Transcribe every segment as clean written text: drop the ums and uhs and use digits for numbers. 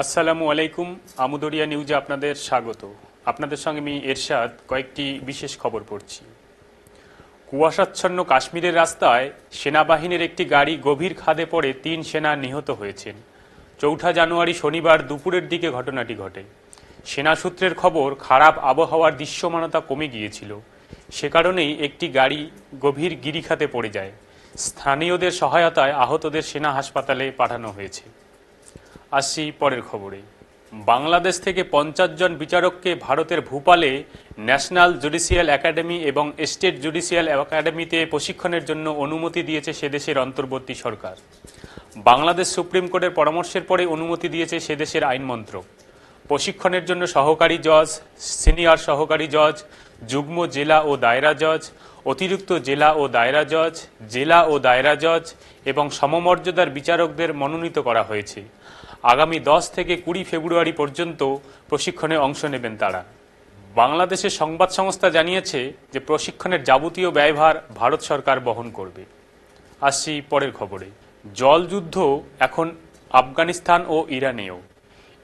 আসসালামু আলাইকুম। আমুদরিয়া নিউজে আপনাদের স্বাগত। আপনাদের সঙ্গে আমি এরশাদ কয়েকটি বিশেষ খবর পড়ছি। কুয়াশাচ্ছন্ন কাশ্মীরের রাস্তায় সেনাবাহিনীর একটি গাড়ি গভীর খাদে পড়ে ৩ সেনা নিহত হয়েছেন। ৪ জানুয়ারি শনিবার দুপুরের দিকে ঘটনাটি ঘটে। সেনা সূত্রের খবর, খারাপ আবহাওয়ার দৃশ্যমানতা কমে গিয়েছিল, সে কারণেই একটি গাড়ি গভীর গিরিখাতে পড়ে যায়। স্থানীয়দের সহায়তায় আহতদের সেনা হাসপাতালে পাঠানো হয়েছে। আসছি পরের খবরে। বাংলাদেশ থেকে ৫০ জন বিচারককে ভারতের ভূপালে ন্যাশনাল জুডিশিয়াল একাডেমি এবং স্টেট জুডিশিয়াল একাডেমিতে প্রশিক্ষণের জন্য অনুমতি দিয়েছে সে দেশের অন্তর্বর্তী সরকার। বাংলাদেশ সুপ্রিম কোর্টের পরামর্শের পরে অনুমতি দিয়েছে সে দেশের আইন মন্ত্রক। প্রশিক্ষণের জন্য সহকারী জজ, সিনিয়র সহকারী জজ, যুগ্ম জেলা ও দায়রা জজ, অতিরিক্ত জেলা ও দায়রা জজ, জেলা ও দায়রা জজ এবং সমমর্যাদার বিচারকদের মনোনীত করা হয়েছে। আগামী 10 থেকে 20 ফেব্রুয়ারি পর্যন্ত প্রশিক্ষণে অংশ নেবেন তারা। বাংলাদেশের সংবাদ সংস্থা জানিয়েছে যে প্রশিক্ষণের যাবতীয় ব্যয়ভার ভারত সরকার বহন করবে। আসছি পরের খবরে। জলযুদ্ধ এখন আফগানিস্তান ও ইরানেও।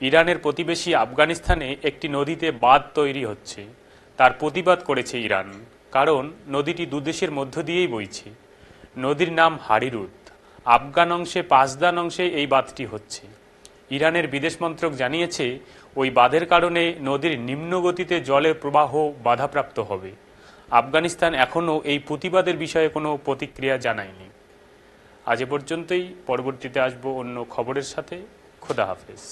ইরানের প্রতিবেশী আফগানিস্তানে একটি নদীতে বাঁধ তৈরি হচ্ছে, তার প্রতিবাদ করেছে ইরান, কারণ নদীটি দুদেশের মধ্য দিয়েই বইছে। নদীর নাম হারিরুদ। আফগান অংশে পাঁচদান অংশে এই বাঁধটি হচ্ছে। ইরানের বিদেশ মন্ত্রক জানিয়েছে ওই বাঁধের কারণে নদীর নিম্ন গতিতে জলের প্রবাহ বাধাপ্রাপ্ত হবে। আফগানিস্তান এখনও এই প্রতিবাদের বিষয়ে কোনো প্রতিক্রিয়া জানায়নি। আজ এ পর্যন্তই। পরবর্তীতে আসব অন্য খবরের সাথে। খোদা হাফেজ।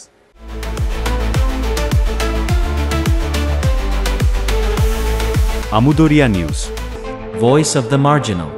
Amudoria News, Voice of the Marginal.